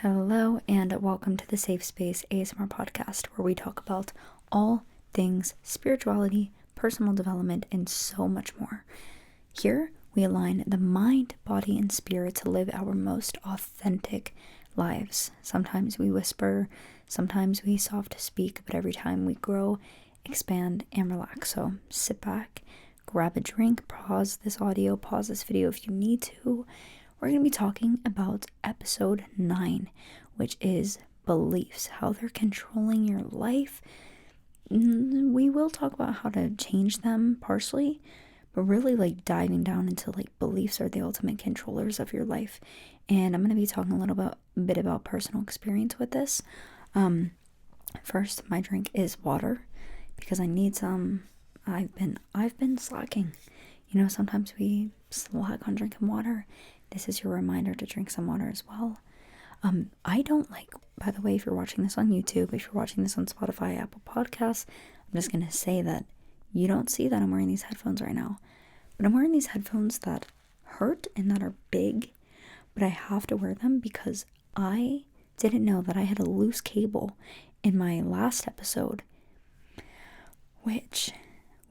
Hello and welcome to the Safe Space ASMR podcast, where we talk about all things spirituality, personal development, and so much more. Here we align the mind, body, and spirit to live our most authentic lives. Sometimes we whisper, sometimes we soft speak, but every time we grow, expand, and relax. So sit back, grab a drink, pause this audio, pause this video if you need to. We're going to be talking about episode 9, which is beliefs, how they're controlling your life. We will talk about how to change them partially, but really diving down into beliefs are the ultimate controllers of your life. And I'm going to be talking a little bit about personal experience with this. First, my drink is water because I need some. I've been slacking. Sometimes we slack on drinking water. This is your reminder to drink some water as well. I don't by the way, if you're watching this on YouTube, if you're watching this on Spotify, Apple Podcasts, I'm just going to say that you don't see that I'm wearing these headphones right now. But I'm wearing these headphones that hurt and that are big, but I have to wear them because I didn't know that I had a loose cable in my last episode, which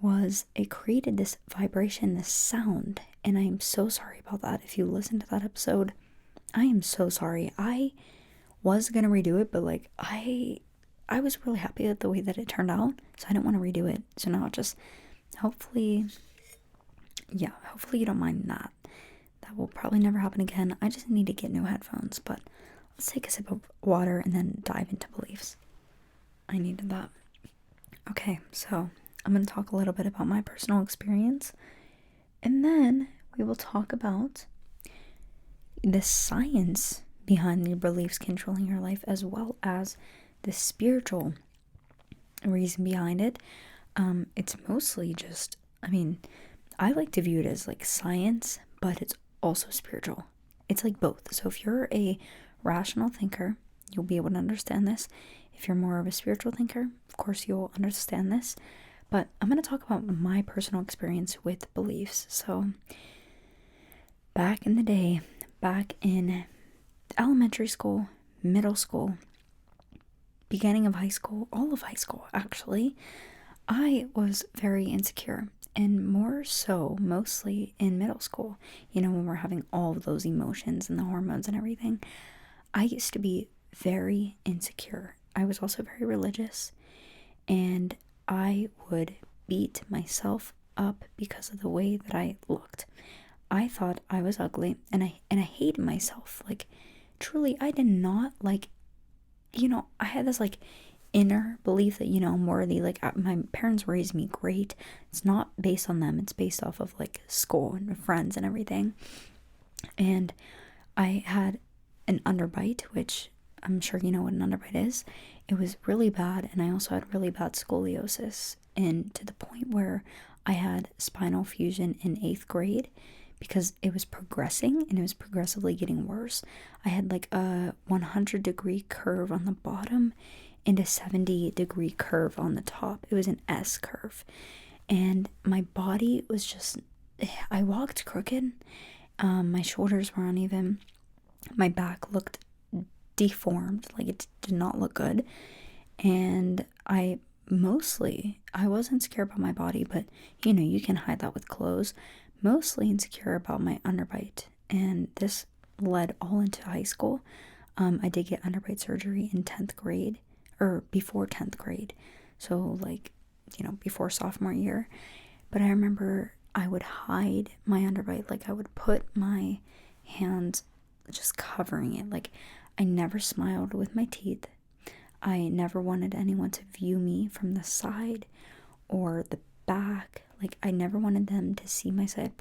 was, it created this vibration, this sound, and I am so sorry about that. If you listen to that episode, I am so sorry. I was gonna redo it, but I was really happy with the way that it turned out, so I didn't want to redo it. So now just hopefully you don't mind that. That will probably never happen again. I just need to get new headphones, but let's take a sip of water and then dive into beliefs. I needed that. Okay, so I'm going to talk a little bit about my personal experience, and then we will talk about the science behind your beliefs controlling your life, as well as the spiritual reason behind it. It's mostly just, I like to view it as science, but it's also spiritual. It's both. So if you're a rational thinker, you'll be able to understand this. If you're more of a spiritual thinker, of course you'll understand this. But I'm going to talk about my personal experience with beliefs. So, back in the day, back in elementary school, middle school, beginning of high school, all of high school actually, I was very insecure. And more so, mostly in middle school, when we're having all of those emotions and the hormones and everything. I used to be very insecure. I was also very religious, and I would beat myself up because of the way that I looked. I thought I was ugly, and I hated myself. Truly, I did not I had this inner belief that I'm worthy. My parents raised me great. It's not based on them. It's based off of school and friends and everything. And I had an underbite, which I'm sure you know what an underbite is. It was really bad, and I also had really bad scoliosis, and to the point where I had spinal fusion in 8th grade because it was progressing and it was progressively getting worse. I had a 100-degree curve on the bottom and a 70-degree curve on the top. It was an S curve, and my body was just, I walked crooked. My shoulders were uneven. My back looked deformed, it did not look good. And I wasn't insecure about my body, but you can hide that with clothes. Mostly insecure about my underbite, and this led all into high school. I did get underbite surgery in 10th grade, or before 10th grade, so before sophomore year. But I remember I would hide my underbite. I would put my hands just covering it. I never smiled with my teeth. I never wanted anyone to view me from the side or the back. I never wanted them to see my side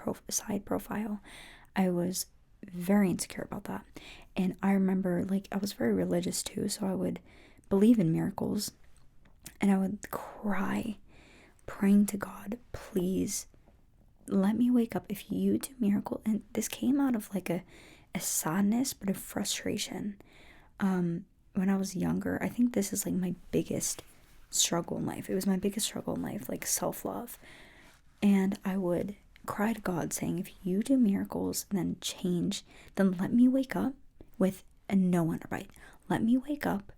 profile. I was very insecure about that. And I remember, I was very religious too, so I would believe in miracles. And I would cry, praying to God, please let me wake up if you do miracle. And this came out of a sadness, but a frustration. When I was younger, I think this is my biggest struggle in life. It was my biggest struggle in life, self-love. And I would cry to God saying, if you do miracles, then let me wake up with no underbite. Let me wake up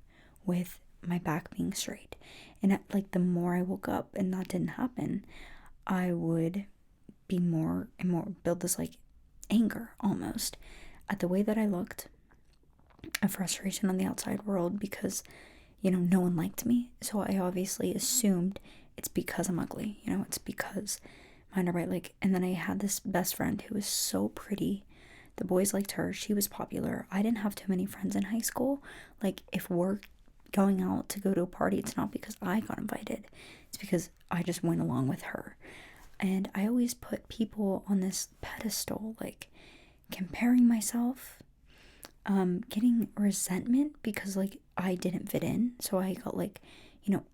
with my back being straight. And like the more I woke up and that didn't happen, I would be more and more build this like anger almost at the way that I looked, a frustration on the outside world because, no one liked me. So I obviously assumed it's because I'm ugly, it's because my underbite, like, and then I had this best friend who was so pretty. The boys liked her. She was popular. I didn't have too many friends in high school. Like, if we're going out to go to a party, it's not because I got invited. It's because I just went along with her. And I always put people on this pedestal, like comparing myself, getting resentment because like I didn't fit in. So I got like,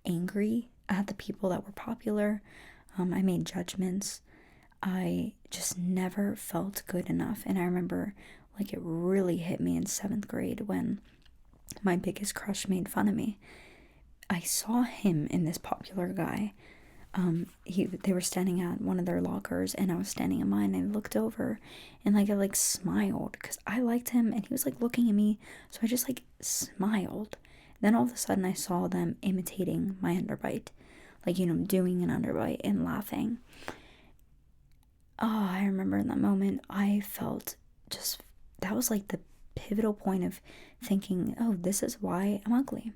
angry at the people that were popular. I made judgments. I just never felt good enough. And I remember like it really hit me in 7th grade when my biggest crush made fun of me. I saw him in this popular guy. They were standing at one of their lockers and I was standing in mine. And I looked over and like I like smiled because I liked him and he was like looking at me. So I just like smiled. Then all of a sudden I saw them imitating my underbite, like, doing an underbite and laughing. Oh, I remember in that moment, I felt just, that was like the pivotal point of thinking, oh, this is why I'm ugly.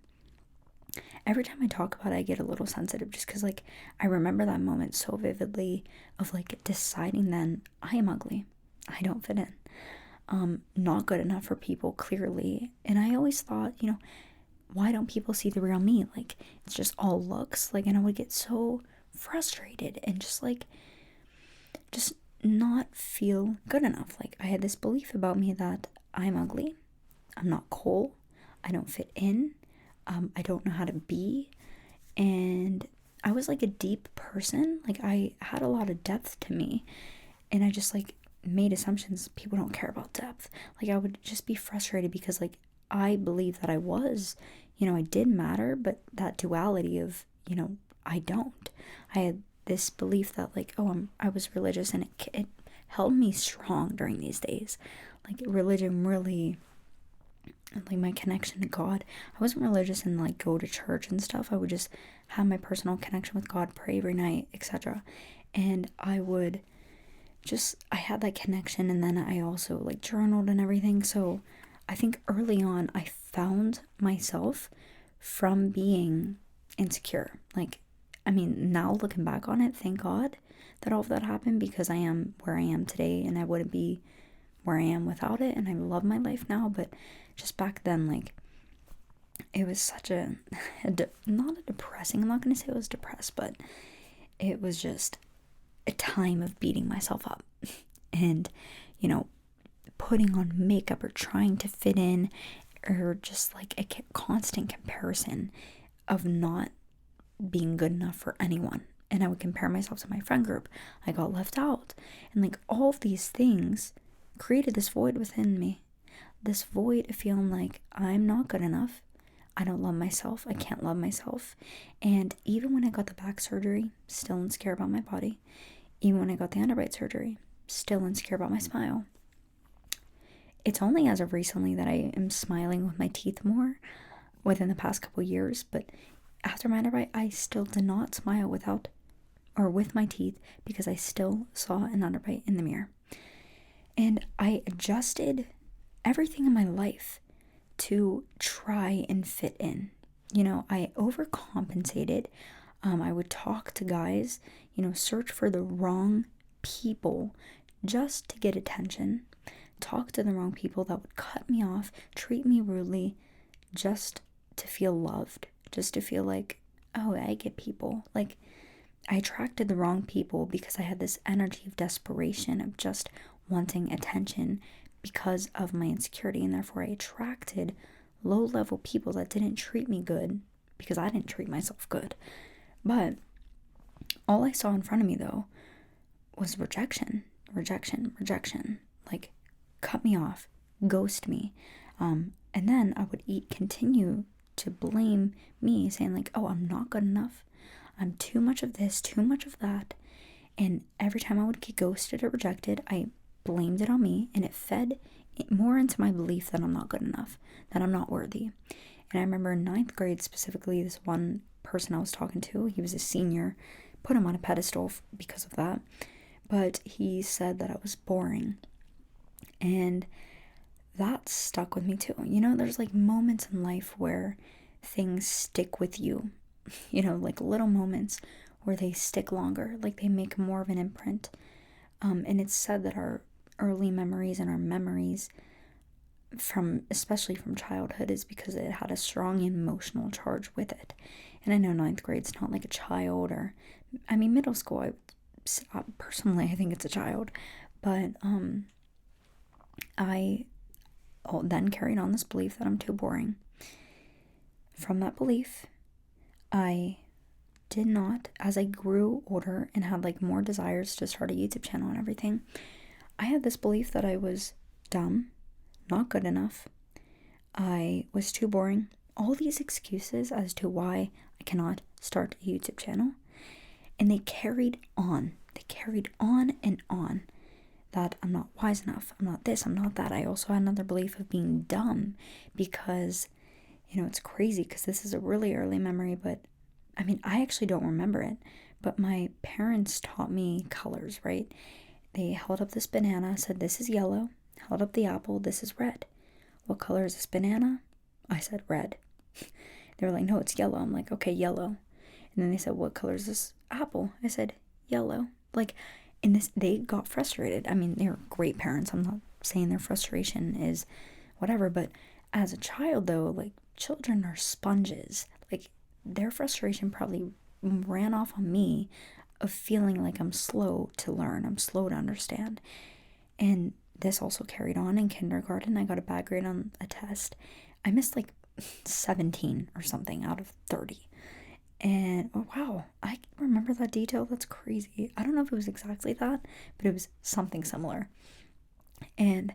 Every time I talk about it, I get a little sensitive just because, like, I remember that moment so vividly of, like, deciding then I am ugly. I don't fit in. Not good enough for people, clearly. And I always thought, why don't people see the real me? Like, it's just all looks. Like, and I would get so frustrated and just, like, just not feel good enough. Like, I had this belief about me that I'm ugly. I'm not cool. I don't fit in. I don't know how to be. And I was like a deep person. Like, I had a lot of depth to me. And I just like made assumptions. People don't care about depth. Like, I would just be frustrated because like I believe that I was, I did matter, but that duality of, I don't. I had this belief that like, oh, I was religious and it held me strong during these days. Like, religion really, like, my connection to God. I wasn't religious and like go to church and stuff. I would just have my personal connection with God, pray every night, etc. And I had that connection, and then I also like journaled and everything. So I think early on I found myself from being insecure. Like, I mean, now looking back on it, thank God that all of that happened, because I am where I am today and I wouldn't be where I am without it, and I love my life now. But just back then, like, it was such not a depressing, I'm not going to say it was depressed, but it was just a time of beating myself up and, putting on makeup or trying to fit in, or just like a constant comparison of not being good enough for anyone. And I would compare myself to my friend group. I got left out. And like all of these things created this void within me. This void of feeling like I'm not good enough. I don't love myself. I can't love myself. And even when I got the back surgery, still insecure about my body. Even when I got the underbite surgery, still insecure about my smile. It's only as of recently that I am smiling with my teeth more within the past couple years. But after my underbite, I still did not smile with my teeth because I still saw an underbite in the mirror. And I adjusted everything in my life to try and fit in. I overcompensated. I would talk to guys, search for the wrong people just to get attention. Talk to the wrong people that would cut me off, treat me rudely, just to feel loved, just to feel like, oh, I get people. Like, I attracted the wrong people because I had this energy of desperation, of just wanting attention because of my insecurity, and therefore I attracted low-level people that didn't treat me good because I didn't treat myself good. But all I saw in front of me, though, was rejection. Like, cut me off, ghost me. And then I would continue to blame me, saying like, oh, I'm not good enough. I'm too much of this, too much of that. And every time I would get ghosted or rejected, I blamed it on me, and it fed more into my belief that I'm not good enough, that I'm not worthy. And I remember in 9th grade specifically, this one person I was talking to, he was a senior, put him on a pedestal because of that, but he said that I was boring. And that stuck with me too. You know, there's like moments in life where things stick with you, you know, like little moments where they stick longer, like they make more of an imprint. And it's said that our early memories and our memories especially from childhood, is because it had a strong emotional charge with it. And I know 9th grade's not like a child, or, I mean, middle school, personally, I think it's a child, but, I then carried on this belief that I'm too boring. From that belief, I did not, as I grew older and had like more desires to start a YouTube channel and everything, I had this belief that I was dumb, not good enough, I was too boring, all these excuses as to why I cannot start a YouTube channel. And they carried on and on, that I'm not wise enough, I'm not this, I'm not that. I also had another belief of being dumb because, you know, it's crazy because this is a really early memory, but I mean, I actually don't remember it, but my parents taught me colors, right? They held up this banana, said this is yellow, held up the apple, this is red. What color is this banana? I said red. They were like, no, it's yellow. I'm like, okay, yellow. And then they said, what color is this apple? I said, yellow. Like, in this, they got frustrated. I mean, they're great parents. I'm not saying their frustration is whatever, but as a child, though, like, children are sponges. Like, their frustration probably ran off on me of feeling like I'm slow to learn, I'm slow to understand. And this also carried on in kindergarten. I got a bad grade on a test. I missed like 17 or something out of 30. And oh, wow, I remember that detail. That's crazy. I don't know if it was exactly that, but it was something similar. And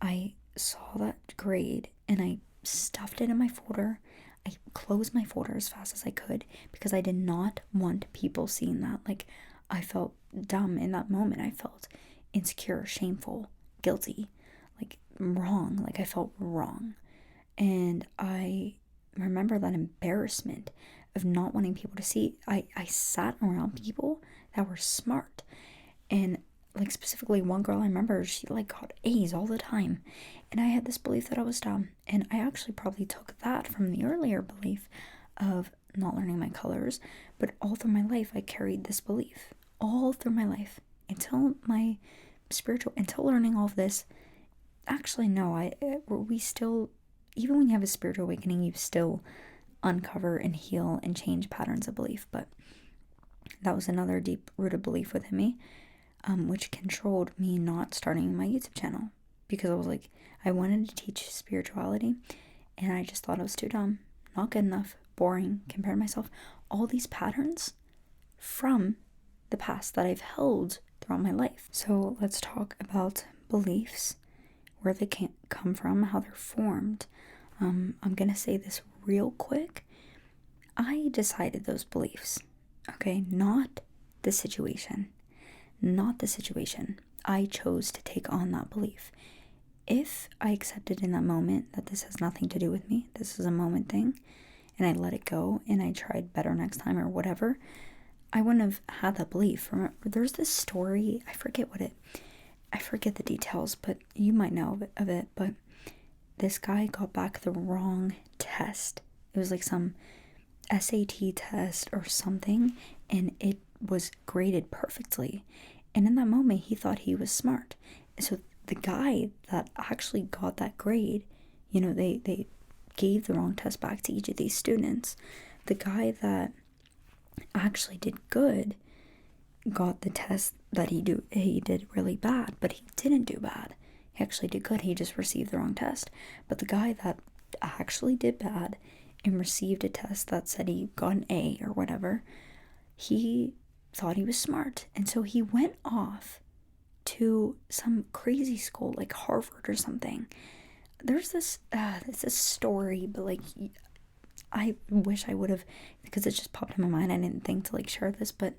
I saw that grade and I stuffed it in my folder. I closed my folder as fast as I could because I did not want people seeing that. Like, I felt dumb in that moment. I felt insecure, shameful, guilty, like wrong. Like, I felt wrong. And I remember that embarrassment of not wanting people to see. I sat around people that were smart. And like, specifically one girl I remember, she like got A's all the time. And I had this belief that I was dumb. And I actually probably took that from the earlier belief of not learning my colors. But all through my life, I carried this belief. All through my life. Until my until learning all of this. Actually, no, we still, even when you have a spiritual awakening, you still uncover and heal and change patterns of belief. But that was another deep-rooted belief within me, which controlled me not starting my YouTube channel, because I was like, I wanted to teach spirituality, and I just thought I was too dumb, not good enough, boring, compared myself, all these patterns from the past that I've held throughout my life. So let's talk about beliefs, where they can come from, how they're formed. I'm gonna say this real quick. I decided those beliefs, okay? Not the situation. I chose to take on that belief. If I accepted in that moment that this has nothing to do with me, this is a moment thing, and I let it go and I tried better next time or whatever, I wouldn't have had that belief. Remember, there's this story, I forget the details, but you might know of it, but this guy got back the wrong test. It was like some SAT test or something, and it was graded perfectly. And in that moment, he thought he was smart. And so the guy that actually got that grade, you know, they gave the wrong test back to each of these students. The guy that actually did good got the test that he did really bad, but he didn't do bad. He actually did good. He just received the wrong test. But the guy that actually did bad and received a test that said he got an A or whatever, he thought he was smart. And so he went off to some crazy school like Harvard or something. There's this story, but like, I wish I would have, because it just popped in my mind. I didn't think to like share this, but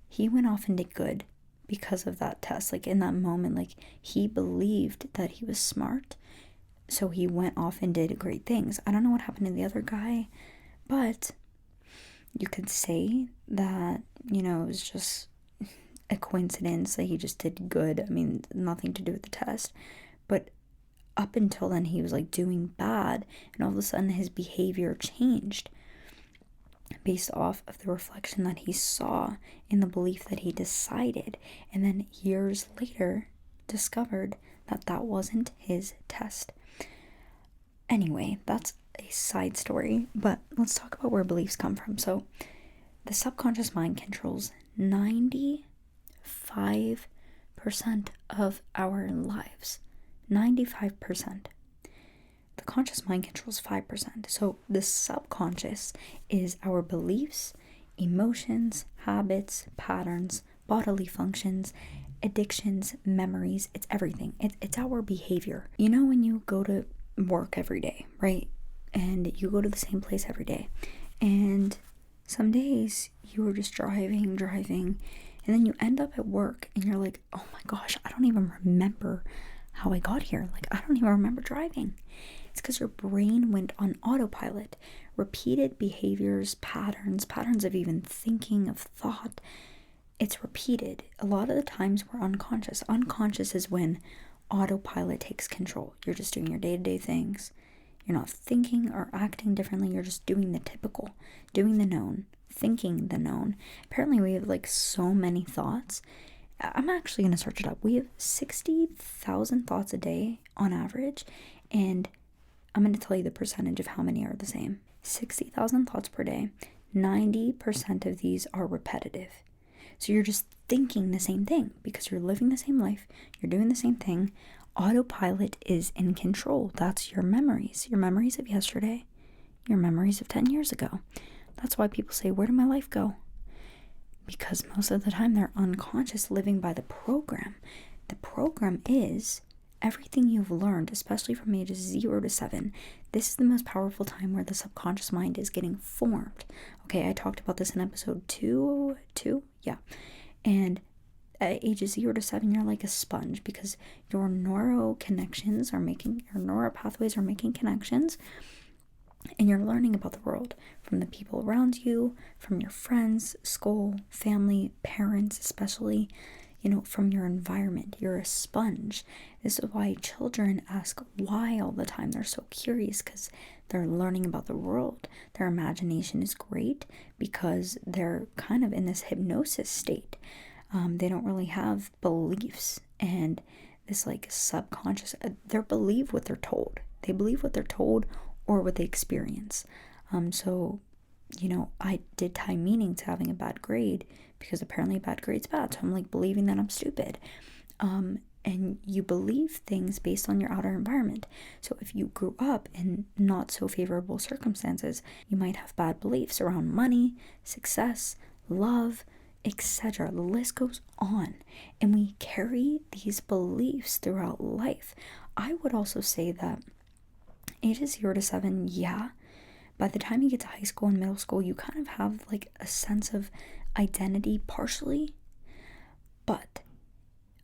he went off and did good because of that test. Like in that moment, like he believed that he was smart, so he went off and did great things. I don't know what happened to the other guy, but you could say that, you know, it was just a coincidence that he just did good. I mean, nothing to do with the test. But up until then, he was like doing bad, and all of a sudden his behavior changed based off of the reflection that he saw in the belief that he decided, and then years later discovered that that wasn't his test. Anyway, that's a side story, but let's talk about where beliefs come from. So the subconscious mind controls 95% of our lives. 95%. The conscious mind controls 5%. So the subconscious is our beliefs, emotions, habits, patterns, bodily functions, addictions, memories. It's everything. It's our behavior. You know, when you go to work every day, right? And you go to the same place every day. And some days you are just driving, and then you end up at work and you're like, oh my gosh, I don't even remember how I got here. Like, I don't even remember driving. It's because your brain went on autopilot. Repeated behaviors, patterns of even thinking, of thought. It's repeated. A lot of the times we're unconscious. Unconscious is when autopilot takes control. You're just doing your day-to-day things. You're not thinking or acting differently. You're just doing the typical, doing the known, thinking the known. Apparently we have like so many thoughts. I'm actually going to search it up. We have 60,000 thoughts a day on average, and I'm going to tell you the percentage of how many are the same. 60,000 thoughts per day. 90% of these are repetitive. So you're just thinking the same thing because you're living the same life. You're doing the same thing. Autopilot is in control. That's your memories of yesterday, your memories of 10 years ago. That's why people say, where did my life go? Because most of the time they're unconscious, living by the program. The program is everything you've learned, especially from ages 0 to 7. This is the most powerful time where the subconscious mind is getting formed. Okay, I talked about this in episode 2, yeah. And at ages 0 to 7, you're like a sponge because your neural pathways are making connections, and you're learning about the world from the people around you, from your friends, school, family, parents, especially, you know, from your environment. You're a sponge. This is why children ask why all the time. They're so curious because they're learning about the world. Their imagination is great because they're kind of in this hypnosis state. They don't really have beliefs and this like subconscious, they believe what they're told. They believe what they're told or what they experience. So, you know, I did tie meaning to having a bad grade because apparently a bad grade's bad. So I'm like believing that I'm stupid. And you believe things based on your outer environment. So if you grew up in not so favorable circumstances, you might have bad beliefs around money, success, love, etc. The list goes on. And we carry these beliefs throughout life. I would also say that ages 0 to 7, yeah, by the time you get to high school and middle school, you kind of have like a sense of identity partially, but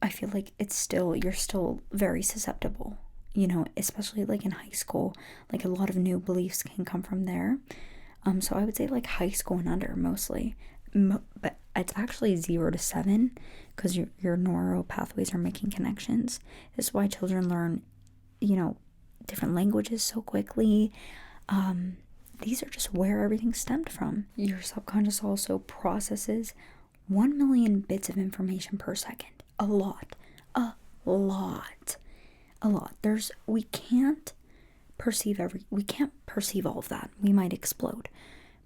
I feel like you're still very susceptible, you know, especially like in high school. Like a lot of new beliefs can come from there. So I would say like high school and under mostly, but it's actually 0 to 7 because your neural pathways are making connections. This is why children learn, you know, different languages so quickly. These are just where everything stemmed from. Your subconscious also processes 1 million bits of information per second. A lot. We can't perceive all of that. We might explode.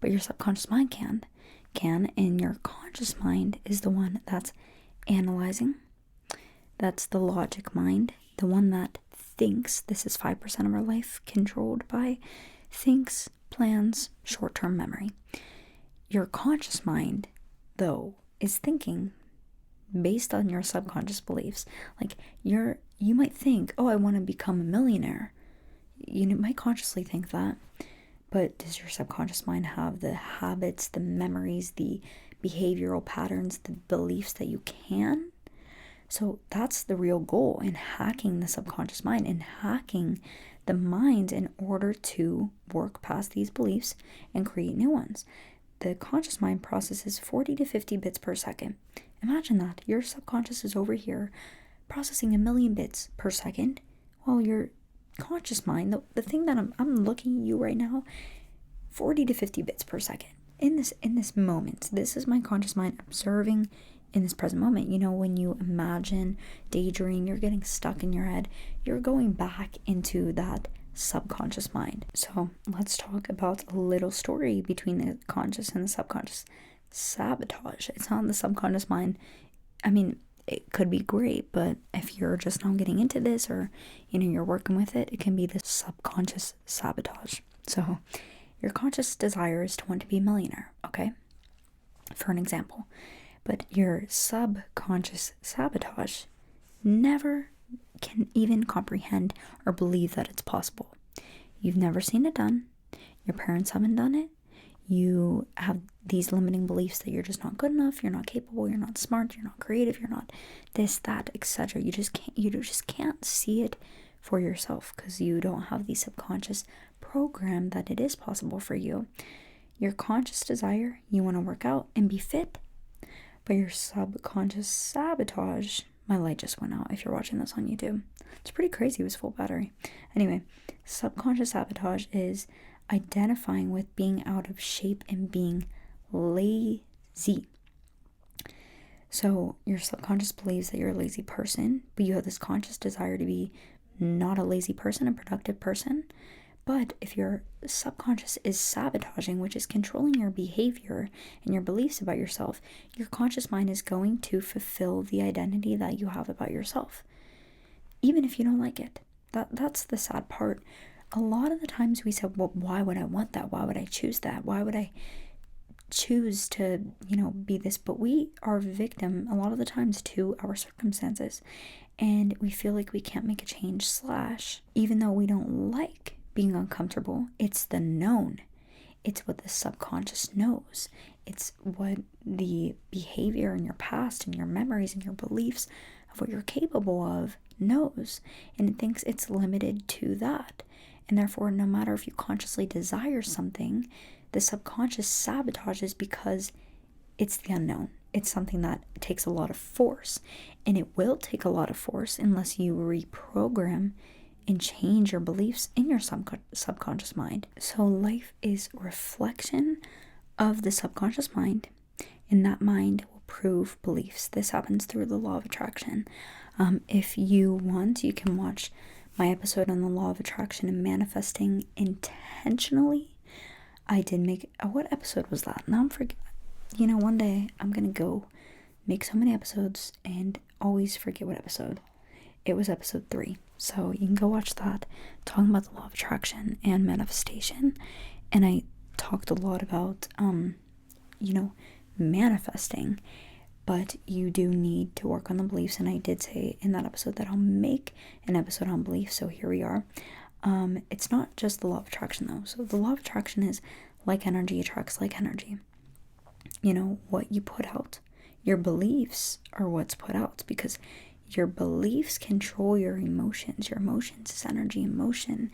But your subconscious mind can, and your conscious mind is the one that's analyzing. That's the logic mind, the one that thinks. This is 5% of our life controlled by thinks, plans, short-term memory. Your conscious mind, though, is thinking based on your subconscious beliefs. Like you might think, oh, I want to become a millionaire. You might consciously think that, but does your subconscious mind have the habits, the memories, the behavioral patterns, the beliefs that you can? So that's the real goal in hacking the subconscious mind and hacking the mind in order to work past these beliefs and create new ones. The conscious mind processes 40 to 50 bits per second. Imagine that. Your subconscious is over here processing 1,000,000 bits per second, while your conscious mind, the thing that I'm looking at you right now, 40 to 50 bits per second. In this moment, this is my conscious mind observing in this present moment. You know, when you imagine, daydream, you're getting stuck in your head, you're going back into that subconscious mind. So let's talk about a little story between the conscious and the subconscious. Sabotage. It's not the subconscious mind. I mean, it could be great, but if you're just now getting into this, or you're working with it, it can be the subconscious sabotage. So your conscious desire is to want to be a millionaire, okay? For an example. But your subconscious sabotage never can even comprehend or believe that it's possible. You've never seen it done. Your parents haven't done it. You have these limiting beliefs that you're just not good enough, you're not capable, you're not smart, you're not creative, you're not this, that, etc. You just can't see it for yourself because you don't have the subconscious program that it is possible for you. Your conscious desire, you want to work out and be fit, but your subconscious sabotage, my light just went out if you're watching this on YouTube. It's pretty crazy, it was full battery. Anyway, subconscious sabotage is identifying with being out of shape and being lazy. So your subconscious believes that you're a lazy person, but you have this conscious desire to be not a lazy person, a productive person. But if your subconscious is sabotaging, which is controlling your behavior and your beliefs about yourself, your conscious mind is going to fulfill the identity that you have about yourself, even if you don't like it. That's the sad part. A lot of the times we say, well, why would I want that? Why would I choose that? Why would I choose to, be this? But we are victim a lot of the times to our circumstances, and we feel like we can't make a change, even though we don't like being uncomfortable, it's the known. It's what the subconscious knows. It's what the behavior in your past and your memories and your beliefs of what you're capable of knows, and it thinks it's limited to that. And therefore, no matter if you consciously desire something, the subconscious sabotages because it's the unknown. It's something that takes a lot of force, and it will take a lot of force unless you reprogram and change your beliefs in your subconscious mind. So life is reflection of the subconscious mind, and that mind will prove beliefs. This happens through the law of attraction. If you want, you can watch my episode on the law of attraction and manifesting intentionally. I did make what episode was that? Now I'm forgetting. One day I'm gonna go make so many episodes and always forget what episode. It was episode 3. So you can go watch that, talking about the law of attraction and manifestation. And I talked a lot about, manifesting, but you do need to work on the beliefs. And I did say in that episode that I'll make an episode on beliefs. So here we are. It's not just the law of attraction though. So the law of attraction is like energy attracts like energy. What you put out, your beliefs are what's put out, because your beliefs control your emotions. Your emotions is energy emotion.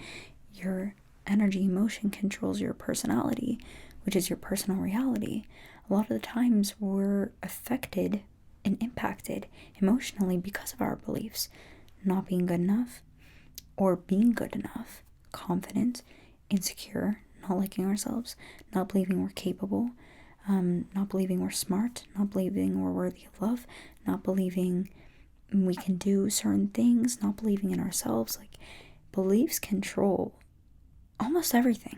Your energy emotion controls your personality, which is your personal reality. A lot of the times we're affected and impacted emotionally because of our beliefs. Not being good enough or being good enough. Confident, insecure, not liking ourselves, not believing we're capable, not believing we're smart, not believing we're worthy of love, not believing we can do certain things, not believing in ourselves. Like, beliefs control almost everything.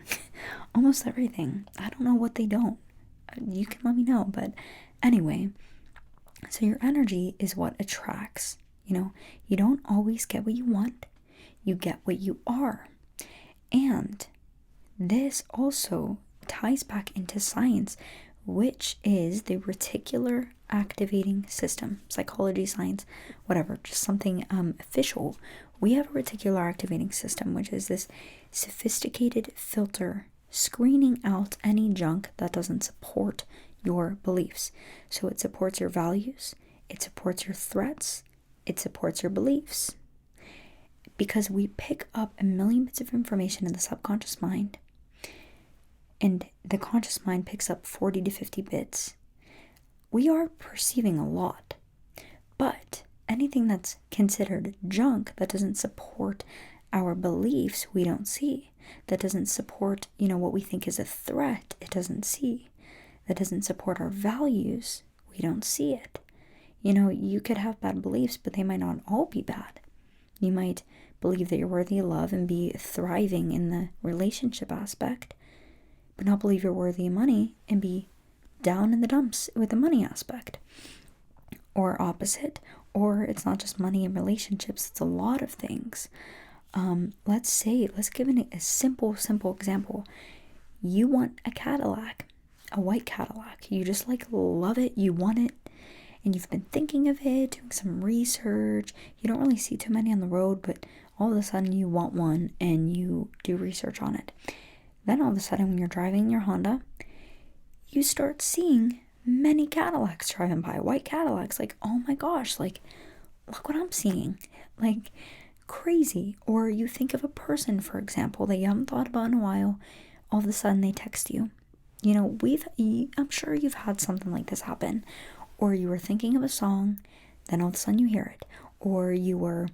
Almost everything. I don't know what they don't. You can let me know. But anyway, so your energy is what attracts. You don't always get what you want. You get what you are. And this also ties back into science, which is the reticular activating system. Psychology, science, whatever, just something official. We have a reticular activating system, which is this sophisticated filter screening out any junk that doesn't support your beliefs. So it supports your values, it supports your threats, it supports your beliefs. Because we pick up a million bits of information in the subconscious mind, and the conscious mind picks up 40 to 50 bits. We are perceiving a lot, but anything that's considered junk, that doesn't support our beliefs, we don't see. That doesn't support, what we think is a threat, it doesn't see. That doesn't support our values, we don't see it. You could have bad beliefs, but they might not all be bad. You might believe that you're worthy of love and be thriving in the relationship aspect, but not believe you're worthy of money and be down in the dumps with the money aspect. Or opposite, or it's not just money and relationships, it's a lot of things. Let's give it a simple example. You want a Cadillac, a white Cadillac. You just love it, you want it, and you've been thinking of it, doing some research. You don't really see too many on the road, but all of a sudden you want one and you do research on it. Then all of a sudden when you're driving your Honda, you start seeing many Cadillacs driving by, white Cadillacs. Oh my gosh, look what I'm seeing. Crazy. Or you think of a person, for example, that you haven't thought about in a while. All of a sudden they text you. I'm sure you've had something like this happen. Or you were thinking of a song, then all of a sudden you hear it. Or you were,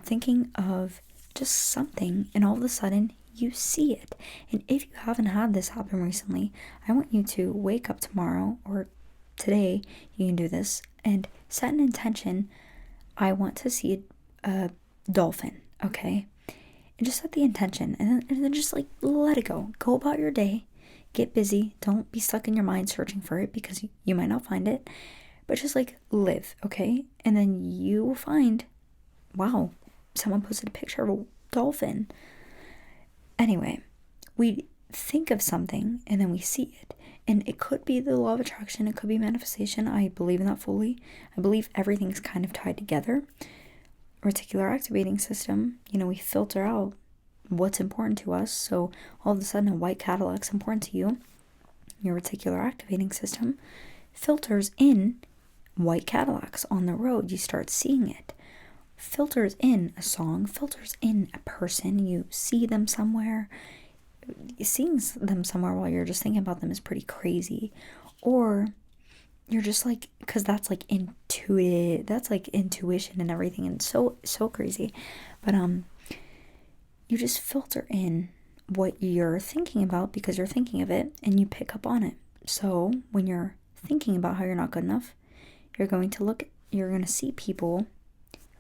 thinking of just something, and all of a sudden you see it. And if you haven't had this happen recently, I want you to wake up tomorrow or today, you can do this, and set an intention. I want to see a dolphin, okay? And just set the intention, and then just let it go. Go about your day. Get busy. Don't be stuck in your mind searching for it, because you might not find it. But just live, okay? And then you will find, wow, someone posted a picture of a dolphin. Anyway, we think of something and then we see it. And it could be the law of attraction. It could be manifestation. I believe in that fully. I believe everything's kind of tied together. Reticular activating system, we filter out what's important to us. So all of a sudden a white Cadillac's important to you. Your reticular activating system filters in white Cadillacs on the road. You start seeing it. Filters in a song, filters in a person. You see them somewhere. Seeing them somewhere while you're just thinking about them is pretty crazy. Or you're just because that's intuitive, that's intuition and everything, and so crazy. But you just filter in what you're thinking about because you're thinking of it, and you pick up on it. So when you're thinking about how you're not good enough, you're going to see people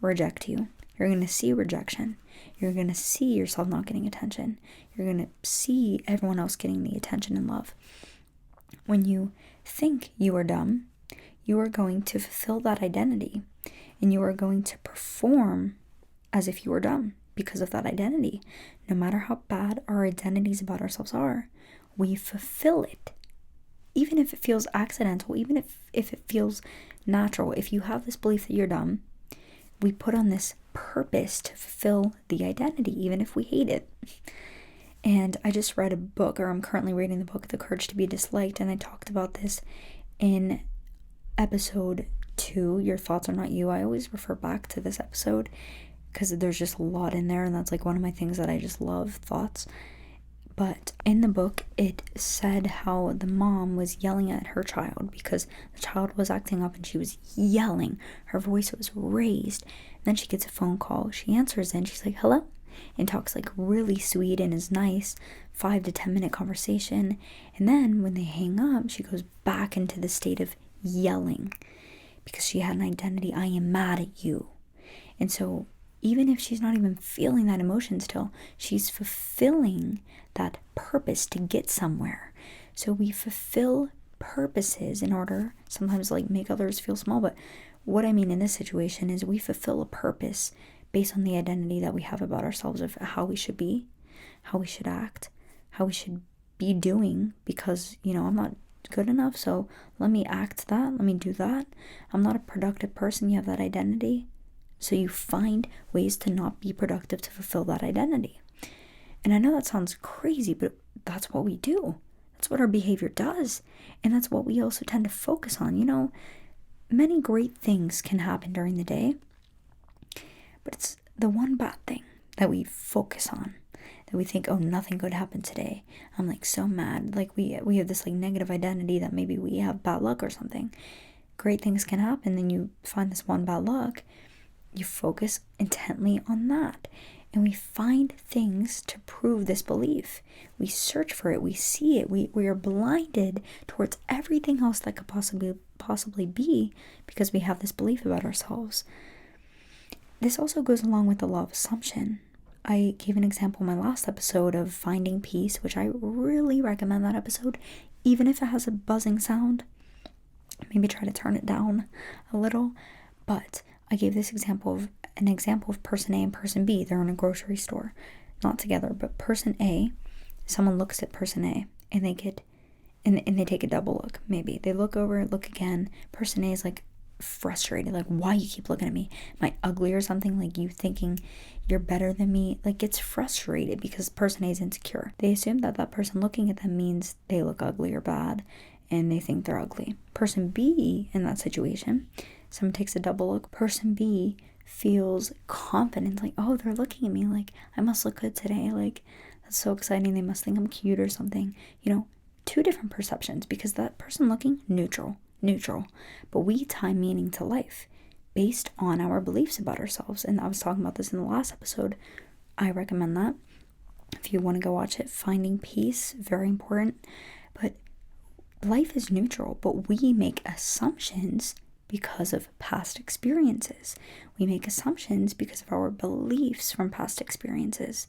reject you. You're going to see rejection. You're going to see yourself not getting attention. You're going to see everyone else getting the attention and love. When you think you are dumb, you are going to fulfill that identity, and you are going to perform as if you were dumb because of that identity. No matter how bad our identities about ourselves are, we fulfill it. Even if it feels accidental, even if it feels natural, if you have this belief that you're dumb, we put on this purpose to fulfill the identity, even if we hate it. And I just read a book, or I'm currently reading the book, The Courage to Be Disliked, and I talked about this in episode 2, Your Thoughts Are Not You. I always refer back to this episode because there's just a lot in there, and that's one of my things that I just love, thoughts. But in the book, it said how the mom was yelling at her child because the child was acting up and she was yelling. Her voice was raised. And then she gets a phone call. She answers and she's like, hello? And talks really sweet and is nice. 5 to 10 minute conversation. And then when they hang up, she goes back into the state of yelling because she had an identity. I am mad at you. And so even if she's not even feeling that emotion still, she's fulfilling that purpose to get somewhere. So we fulfill purposes in order sometimes make others feel small. But what I mean in this situation is we fulfill a purpose based on the identity that we have about ourselves, of how we should be, how we should act, how we should be doing, because, I'm not good enough, so let me act that, let me do that. I'm not a productive person. You have that identity. So you find ways to not be productive to fulfill that identity. And I know that sounds crazy, but that's what we do. That's what our behavior does. And that's what we also tend to focus on. many great things can happen during the day, but it's the one bad thing that we focus on, that we think, oh, nothing good happened today. I'm like so mad. Like we have this like negative identity that maybe we have bad luck or something. Great things can happen, then you find this one bad luck. You focus intently on that. And we find things to prove this belief. We search for it. We see it. We are blinded towards everything else that could possibly be because we have this belief about ourselves. This also goes along with the law of assumption. I gave an example in my last episode of finding peace, which I really recommend that episode, even if it has a buzzing sound. Maybe try to turn it down a little. But I gave this example of person A and person B. They're in a grocery store, not together, but person A, someone looks at person A and they take a double look. Maybe they look over, look again. Person A is like frustrated, like, why you keep looking at me? Am I ugly or something? Like, you thinking you're better than me? Like, gets frustrated because person A is insecure. They assume that person looking at them means they look ugly or bad, and they think they're ugly. Person B in that situation, someone takes a double look. Person B feels confident, like, oh, they're looking at me, like, I must look good today, like, that's so exciting, they must think I'm cute or something. Two different perceptions, because that person looking, neutral, but we tie meaning to life based on our beliefs about ourselves. And I was talking about this in the last episode. I recommend that if you want to go watch it. Finding peace, very important. But life is neutral, but we make assumptions because of past experiences. We make assumptions because of our beliefs from past experiences.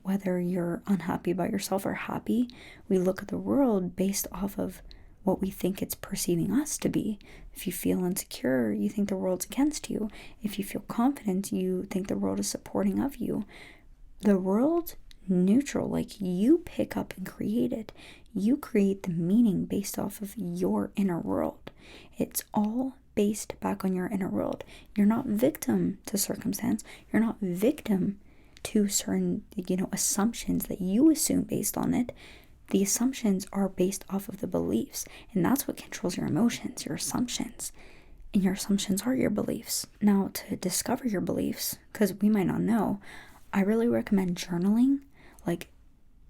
Whether you're unhappy about yourself or happy, we look at the world based off of what we think it's perceiving us to be. If you feel insecure, you think the world's against you. If you feel confident, you think the world is supporting of you. The world, neutral, like you pick up and create it. You create the meaning based off of your inner world. It's all based back on your inner world. You're not victim to circumstance. You're not victim to certain, assumptions that you assume based on it. The assumptions are based off of the beliefs, and that's what controls your emotions, your assumptions. And your assumptions are your beliefs. Now, to discover your beliefs, because we might not know, I really recommend journaling,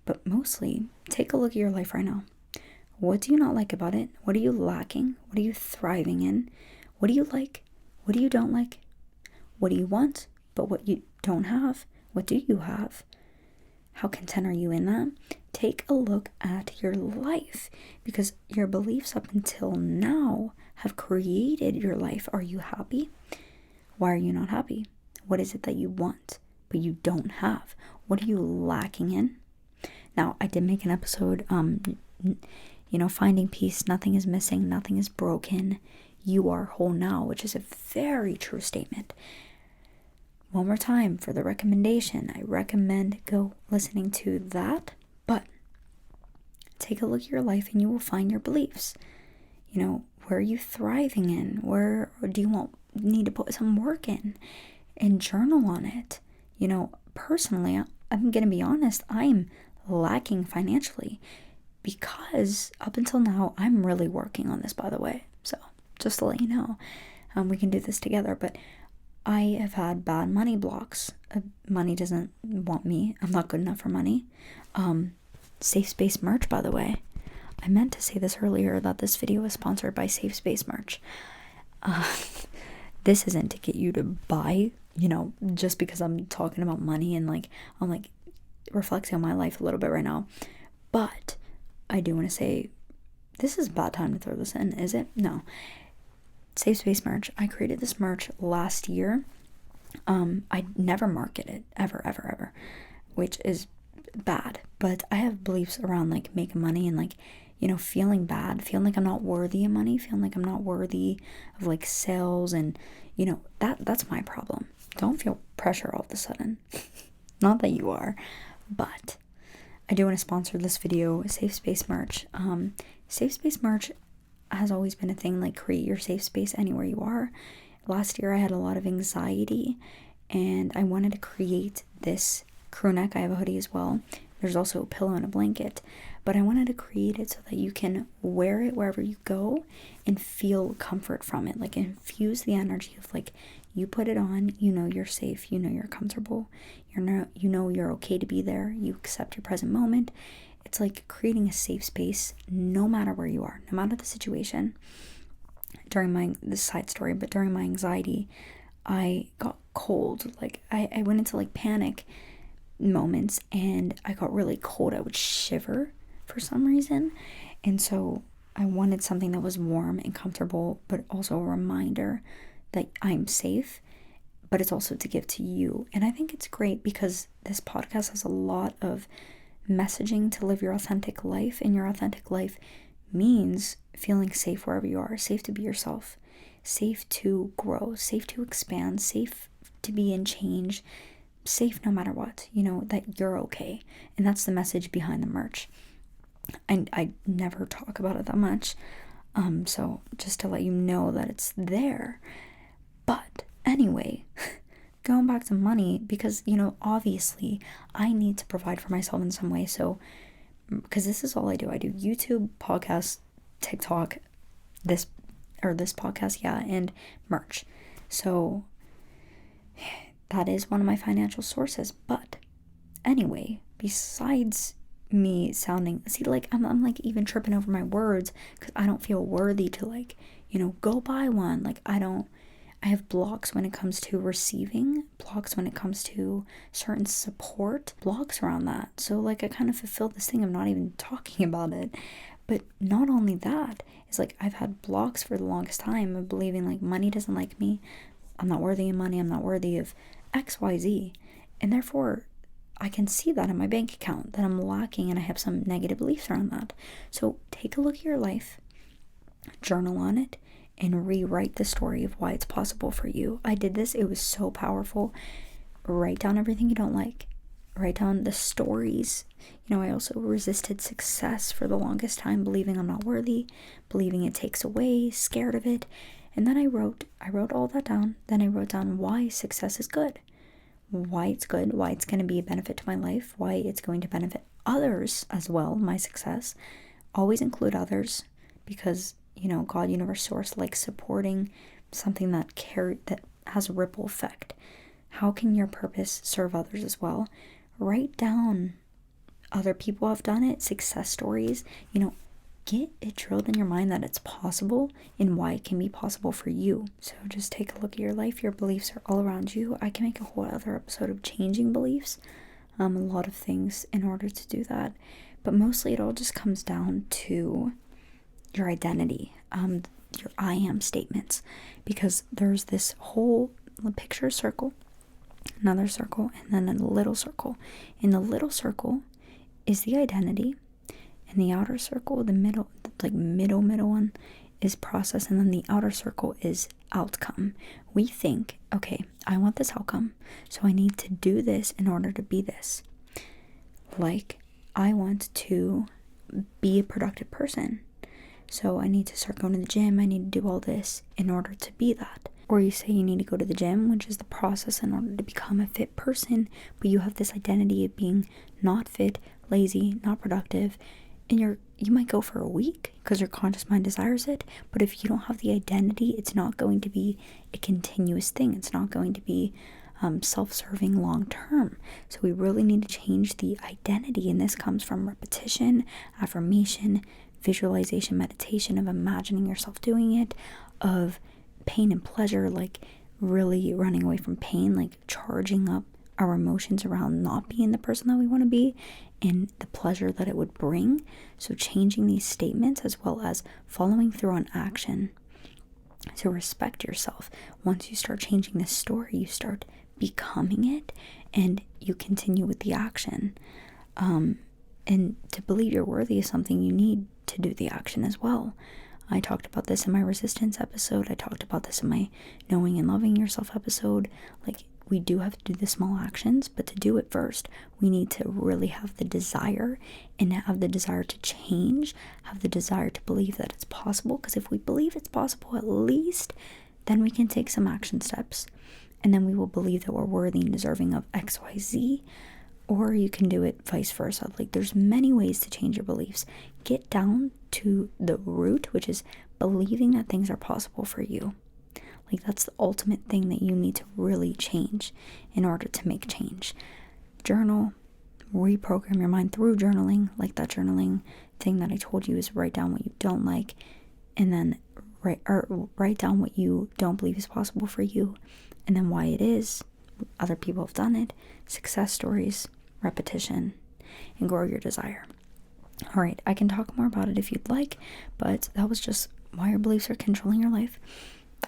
but mostly take a look at your life right now. What do you not like about it? What are you lacking? What are you thriving in? What do you like? What do you don't like? What do you want, but what you don't have? What do you have? How content are you in that? Take a look at your life, because your beliefs up until now have created your life. Are you happy? Why are you not happy? What is it that you want but you don't have? What are you lacking in? Now, I did make an episode, finding peace. Nothing is missing. Nothing is broken. You are whole now, which is a very true statement. One more time for the recommendation. I recommend go listening to that, but take a look at your life and you will find your beliefs. Where are you thriving in? Where do you need to put some work in? And journal on it. Personally, I'm going to be honest, I'm lacking financially because up until now, I'm really working on this, by the way. So just to let you know, we can do this together, but I have had bad money blocks. Money doesn't want me. I'm not good enough for money. Safe Space merch, by the way. I meant to say this earlier, that this video is sponsored by Safe Space merch. This isn't to get you to buy, just because I'm talking about money and I'm reflecting on my life a little bit right now. But I do want to say, this is a bad time to throw this in, is it? No. Safe Space merch. I created this merch last year. I never market it, ever, which is bad. But I have beliefs around making money and feeling bad, feeling like I'm not worthy of money, feeling like I'm not worthy of sales, and that's my problem. Don't feel pressure all of a sudden. Not that you are, but I do want to sponsor this video, Safe Space merch. Safe Space merch has always been a thing, create your safe space anywhere you are. Last year I had a lot of anxiety and I wanted to create this crew neck. I have a hoodie as well. There's also a pillow and a blanket, but I wanted to create it so that you can wear it wherever you go and feel comfort from it. Like infuse the energy of like, you put it on, you know you're safe, you know you're comfortable, you know you're okay to be there, you accept your present moment. It's like creating a safe space no matter where you are, no matter the situation. This side story, but during my anxiety, I got cold. Like I went into like panic moments and I got really cold. I would shiver for some reason. And so I wanted something that was warm and comfortable, but also a reminder that I'm safe, but it's also to give to you. And I think it's great because this podcast has a lot of messaging to live your authentic life, and your authentic life means feeling safe wherever you are, safe to be yourself, safe to grow, safe to expand, safe to be in change, safe no matter what, you know, that you're okay. And that's the message behind the merch. And I never talk about it that much. So just to let you know that it's there. But anyway, going back to money, because, you know, obviously I need to provide for myself in some way. So, because this is all I do. I do YouTube, podcasts, TikTok, this podcast, yeah, and merch. So that is one of my financial sources. But anyway, besides me sounding, see, like I'm like even tripping over my words because I don't feel worthy to, like, you know, go buy one. Like I have blocks when it comes to receiving, blocks when it comes to certain support, blocks around that. So like I kind of fulfill this thing of not even talking about it. But not only that, it's like I've had blocks for the longest time of believing like money doesn't like me. I'm not worthy of money. I'm not worthy of XYZ. And therefore, I can see that in my bank account that I'm lacking, and I have some negative beliefs around that. So take a look at your life, journal on it, and rewrite the story of why it's possible for you. I did this. It was so powerful. Write down everything you don't like. Write down the stories. You know, I also resisted success for the longest time, believing I'm not worthy, believing it takes away, scared of it. And then I wrote all that down. Then I wrote down why success is good. Why it's good, why it's going to be a benefit to my life, why it's going to benefit others as well, my success. Always include others, because, you know, God, universe, source, like supporting something that has a ripple effect. How can your purpose serve others as well? Write down other people have done it, success stories, you know, get it drilled in your mind that it's possible and why it can be possible for you. So just take a look at your life. Your beliefs are all around you. I can make a whole other episode of changing beliefs, a lot of things in order to do that. But mostly it all just comes down to your identity, your I am statements, because there's this whole picture circle, another circle, and then a little circle. In the little circle is the identity, and the outer circle, the middle one, is process, and then the outer circle is outcome. We think, okay, I want this outcome, so I need to do this in order to be this. Like, I want to be a productive person, so I need to start going to the gym, I need to do all this in order to be that. Or you say you need to go to the gym, which is the process in order to become a fit person, but you have this identity of being not fit, lazy, not productive, and you might go for a week because your conscious mind desires it, but if you don't have the identity, it's not going to be a continuous thing. It's not going to be self-serving long term. So we really need to change the identity, and this comes from repetition, affirmation, visualization, meditation, of imagining yourself doing it, of pain and pleasure, like really running away from pain, like charging up our emotions around not being the person that we want to be and the pleasure that it would bring. So changing these statements as well as following through on action to respect yourself. Once you start changing this story, you start becoming it, and you continue with the action. And to believe you're worthy of something, you need to do the action as well. I talked about this in my resistance episode. I talked about this in my knowing and loving yourself episode. Like, we do have to do the small actions, but to do it first, we need to really have the desire, and have the desire to change, have the desire to believe that it's possible. Because if we believe it's possible, at least, then we can take some action steps, and then we will believe that we're worthy and deserving of XYZ. or you can do it vice versa. Like, there's many ways to change your beliefs. Get down to the root, which is believing that things are possible for you. Like, that's the ultimate thing that you need to really change in order to make change. Journal, reprogram your mind through journaling. Like that journaling thing that I told you is write down what you don't like, and then write down what you don't believe is possible for you, and then why it is. Other people have done it, success stories, repetition, and grow your desire. All right, I can talk more about it if you'd like, but that was just why your beliefs are controlling your life.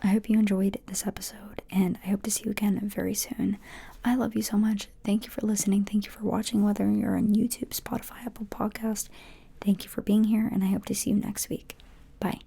I hope you enjoyed this episode, and I hope to see you again very soon. I love you so much. Thank you for listening. Thank you for watching, whether you're on YouTube, Spotify, Apple Podcast. Thank you for being here, and I hope to see you next week. Bye.